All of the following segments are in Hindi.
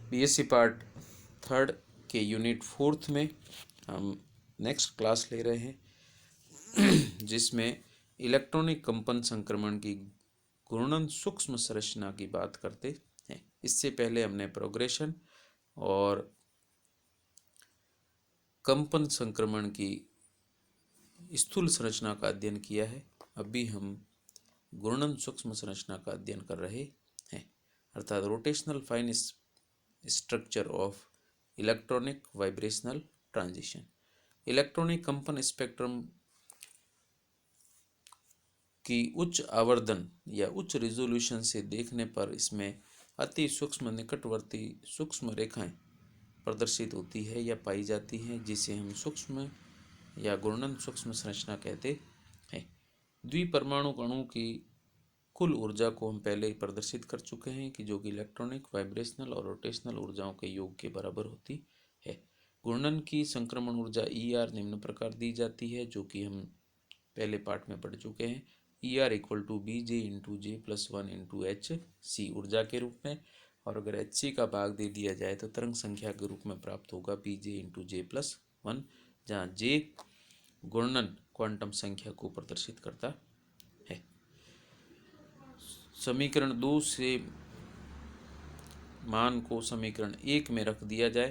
बीएससी पार्ट थर्ड के यूनिट फोर्थ में हम नेक्स्ट क्लास ले रहे हैं जिसमें इलेक्ट्रॉनिक कंपन संक्रमण की घूर्णन सूक्ष्म संरचना की बात करते हैं। इससे पहले हमने प्रोग्रेशन और कंपन संक्रमण की स्थूल संरचना का अध्ययन किया है। अभी हम घूर्णन सूक्ष्म संरचना का अध्ययन कर रहे हैं, अर्थात rotational fine structure of electronic vibrational transition. Electronic कंपन स्पेक्ट्रम की उच्च आवर्धन या उच्च रिजोल्यूशन से देखने पर इसमें अति सूक्ष्म निकटवर्ती सूक्ष्म रेखाएं प्रदर्शित होती है या पाई जाती हैं, जिसे हम सूक्ष्म या घूर्णन सूक्ष्म संरचना कहते हैं। द्विपरमाणु अणु की कुल ऊर्जा को हम पहले ही प्रदर्शित कर चुके हैं कि जो कि इलेक्ट्रॉनिक वाइब्रेशनल और रोटेशनल ऊर्जाओं के योग के बराबर होती है। घूर्णन की संक्रमण ऊर्जा ER निम्न प्रकार दी जाती है, जो कि हम पहले पार्ट में पढ़ चुके हैं। ER इक्वल टू BJ×J+1×HC ऊर्जा के रूप में, और अगर HC का भाग दे दिया जाए तो तरंग संख्या के रूप में प्राप्त होगा BJ×J+1, जहाँ J घूर्णन क्वांटम संख्या को प्रदर्शित करता है। समीकरण 2 से मान को समीकरण 1 में रख दिया जाए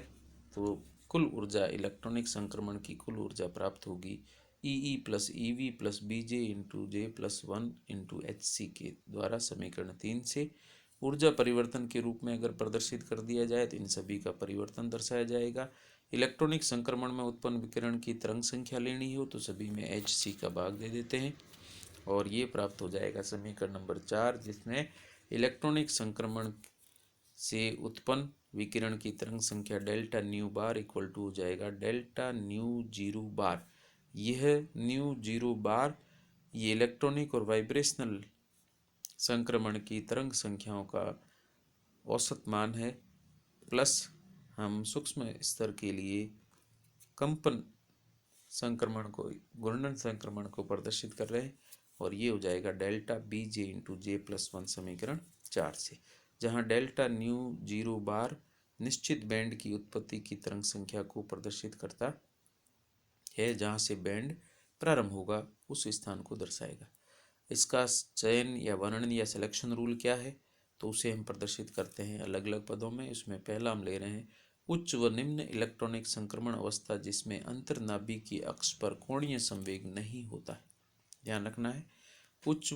तो कुल ऊर्जा इलेक्ट्रॉनिक संक्रमण की कुल ऊर्जा प्राप्त होगी EE + EV + BJ×J+1×HC के द्वारा समीकरण 3 से। ऊर्जा परिवर्तन के रूप में अगर प्रदर्शित कर दिया जाए तो इन सभी का परिवर्तन दर्शाया जाएगा। इलेक्ट्रॉनिक संक्रमण में उत्पन्न विकिरण की तरंग संख्या लेनी हो तो सभी में HC का भाग दे देते हैं और ये प्राप्त हो जाएगा समीकरण नंबर 4, जिसमें इलेक्ट्रॉनिक संक्रमण से उत्पन्न विकिरण की तरंग संख्या delta nu bar equal to हो जाएगा डेल्टा न्यू जीरो बार। यह न्यू जीरो बार ये इलेक्ट्रॉनिक और वाइब्रेशनल संक्रमण की तरंग संख्याओं का औसत मान है, प्लस हम सूक्ष्म स्तर के लिए कंपन संक्रमण को घूर्णन संक्रमण को प्रदर्शित कर रहे हैं, और ये हो जाएगा डेल्टा BJ×J+1 समीकरण 4 से, जहाँ डेल्टा न्यू जीरो बार निश्चित बैंड की उत्पत्ति की तरंग संख्या को प्रदर्शित करता है, जहाँ से बैंड प्रारंभ होगा उस स्थान को दर्शाएगा। इसका चयन या वर्णन या सिलेक्शन रूल क्या है तो उसे हम प्रदर्शित करते हैं अलग अलग पदों में। उसमें पहला हम ले रहे हैं उच्च व निम्न इलेक्ट्रॉनिक संक्रमण अवस्था जिसमें अंतर्नाभी की अक्ष पर कोणीय संवेग नहीं होता है। ध्यान रखना है, उच्च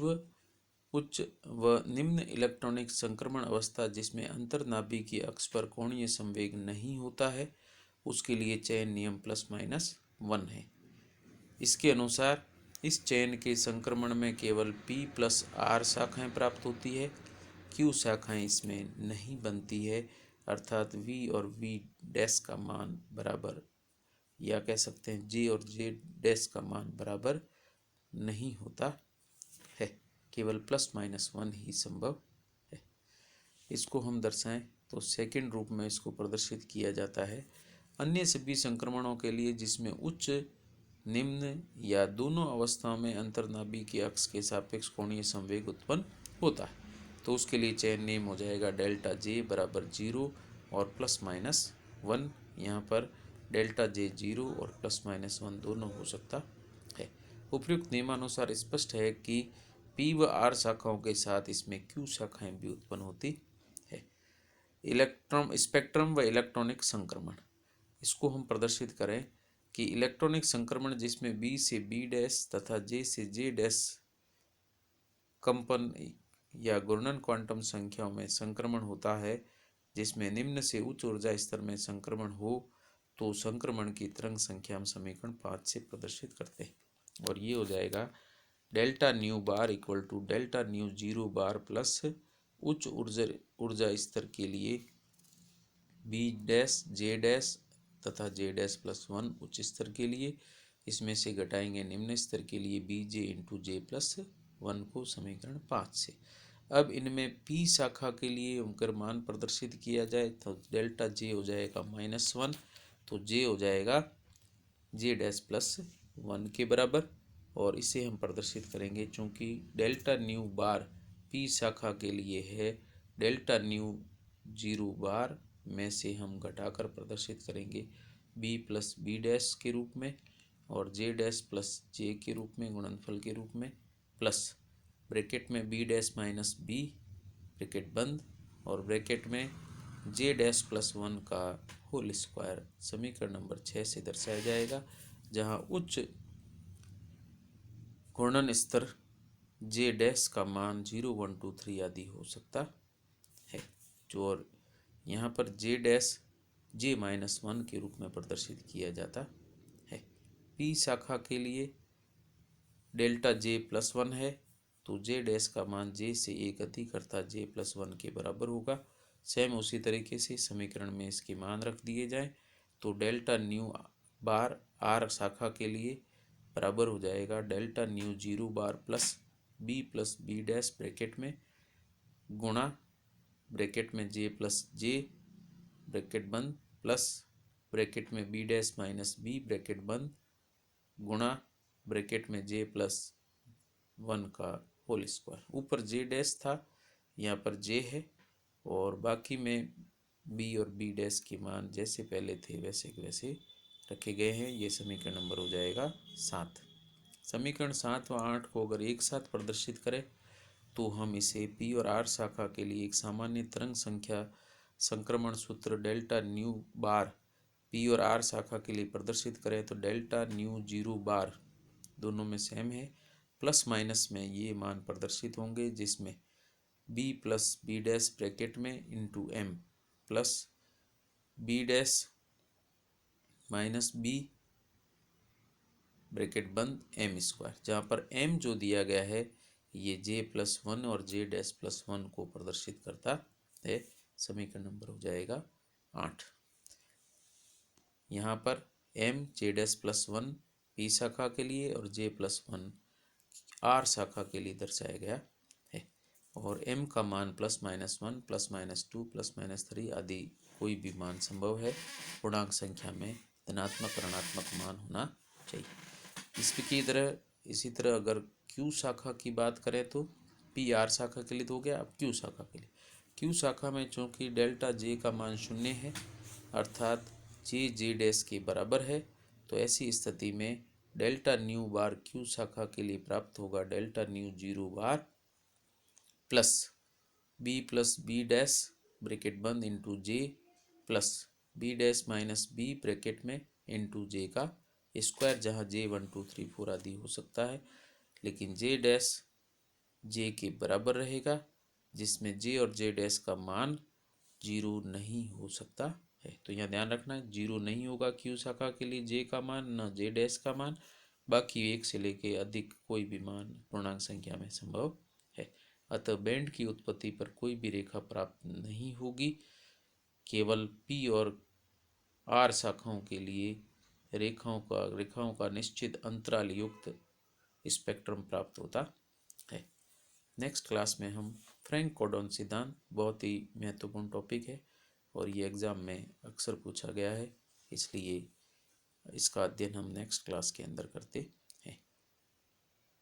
व निम्न इलेक्ट्रॉनिक संक्रमण अवस्था जिसमें अंतर्नाभी की अक्ष पर कोणीय संवेग नहीं होता है, उसके लिए चयन नियम +-1 है। इसके अनुसार इस चयन के संक्रमण में केवल P+R शाखाएं प्राप्त होती है, Q शाखाएं इसमें नहीं बनती है, अर्थात V और V' का मान बराबर, या कह सकते हैं J और J' का मान बराबर नहीं होता है, केवल +-1 ही संभव है। इसको हम दर्शाएं तो सेकंड रूप में इसको प्रदर्शित किया जाता है अन्य सभी संक्रमणों के लिए जिसमें उच्च निम्न या दोनों अवस्थाओं में अंतर्नाभी की अक्ष के सापेक्ष कोणीय संवेग उत्पन्न होता है, तो उसके लिए चयन नियम हो जाएगा डेल्टा J बराबर 0 और +-1। यहाँ पर डेल्टा J 0 और +-1 दोनों हो सकता है। उपयुक्त नियमानुसार स्पष्ट है कि P व R शाखाओं के साथ इसमें Q शाखाएं भी उत्पन्न होती है। इलेक्ट्रॉन स्पेक्ट्रम व इलेक्ट्रॉनिक संक्रमण, इसको हम प्रदर्शित करें कि इलेक्ट्रॉनिक संक्रमण जिसमें B से B' तथा J से J' कंपन या घूर्णन क्वांटम संख्याओं में संक्रमण होता है, जिसमें निम्न से उच्च ऊर्जा स्तर में संक्रमण हो तो संक्रमण की तरंग संख्या हम समीकरण 5 से प्रदर्शित करते हैं, और ये हो जाएगा delta nu bar equal to delta nu zero bar plus उच्च ऊर्जा स्तर के लिए B' J' तथा J'+1 उच्च स्तर के लिए, इसमें से घटाएंगे निम्न स्तर के लिए BJ×J+1 को समीकरण 5 से। अब इनमें P शाखा के लिए अगर मान प्रदर्शित किया जाए तो डेल्टा J हो जाएगा -1, तो J हो जाएगा J'+1 के बराबर, और इसे हम प्रदर्शित करेंगे चूँकि डेल्टा न्यू बार P शाखा के लिए है डेल्टा न्यू जीरो बार में से हम घटाकर प्रदर्शित करेंगे b प्लस बी डैश के रूप में और जे डैश प्लस जे के रूप में, गुणनफल के रूप में, प्लस ब्रैकेट में B dash minus B bracket बंद और ब्रैकेट में जे डैश प्लस 1 का होल स्क्वायर समीकरण नंबर 6 से दर्शाया जाएगा, जहां उच्च घूर्णन स्तर जे डैश का मान 0, 1, 2, 3 आदि हो सकता है, जो और यहाँ पर जे डैश जे माइनस 1 के रूप में प्रदर्शित किया जाता है। पी शाखा के लिए डेल्टा जे प्लस 1 है, तो जे डैश का मान जे से एक अधिक अर्थात जे प्लस 1 के बराबर होगा। सेम उसी तरीके से समीकरण में इसके मान रख दिए जाए तो डेल्टा न्यू बार आर शाखा के लिए बराबर हो जाएगा delta nu 0 bar plus B dash bracket में गुणा ब्रैकेट में जे प्लस जे ब्रैकेट बंद प्लस ब्रैकेट में B dash minus B bracket बंद गुणा ब्रैकेट में जे प्लस 1 का होल स्क्वायर। ऊपर जे डैश था, यहाँ पर जे है और बाकी में बी और बी डैश के मान जैसे पहले थे वैसे के वैसे रखे गए हैं। ये समीकरण नंबर हो जाएगा 7। समीकरण 7 व 8 को अगर एक साथ प्रदर्शित करें तो हम इसे पी और आर शाखा के लिए एक सामान्य तरंग संख्या संक्रमण सूत्र डेल्टा न्यू बार पी और आर शाखा के लिए प्रदर्शित करें तो डेल्टा न्यू 0 बार दोनों में सेम है, प्लस माइनस में ये मान प्रदर्शित होंगे जिसमें B plus B dash bracket में into M plus B dash minus B bracket बंद एम स्क्वायर, जहाँ पर एम जो दिया गया है ये जे प्लस 1 और जे डैश प्लस 1 को प्रदर्शित करता है। समीकरण नंबर हो जाएगा 8। यहाँ पर M J dash plus 1 P शाखा के लिए और जे प्लस 1 आर शाखा के लिए दर्शाया गया है और एम का मान plus minus 1 plus minus 2 plus minus 3 आदि कोई भी मान संभव है। पूर्णांक संख्या में धनात्मक ऋणात्मक मान होना चाहिए। इसी तरह अगर क्यू शाखा की बात करें तो पी आर शाखा के लिए तो हो गया। अब क्यू शाखा के लिए, क्यू शाखा में चूंकि डेल्टा जे का मान 0 है अर्थात जे जे डैश के बराबर है, तो ऐसी स्थिति में डेल्टा न्यू बार क्यू शाखा के लिए प्राप्त होगा delta nu 0 bar plus B dash bracket बंद into J plus B dash minus B bracket में इंटू जे का स्क्वायर, जहाँ जे 1, 2, 3, 4 आदि हो सकता है, लेकिन जे डैश जे के बराबर रहेगा जिसमें जे और जे डैश का मान 0 नहीं हो सकता है। तो यहाँ ध्यान रखना है 0 नहीं होगा क्यू शाखा के लिए जे का मान न जे डैश का मान, बाकी 1 से लेके अधिक कोई भी मान पूर्णांक संख्या में संभव है। अतः बैंड की उत्पत्ति पर कोई भी रेखा प्राप्त नहीं होगी, केवल पी और आर शाखाओं के लिए रेखाओं का निश्चित अंतराल युक्त स्पेक्ट्रम प्राप्त होता है। नेक्स्ट क्लास में हम फ्रैंक कोडॉन सिद्धांत, बहुत ही महत्वपूर्ण टॉपिक है और ये एग्ज़ाम में अक्सर पूछा गया है, इसलिए इसका अध्ययन हम नेक्स्ट क्लास के अंदर करते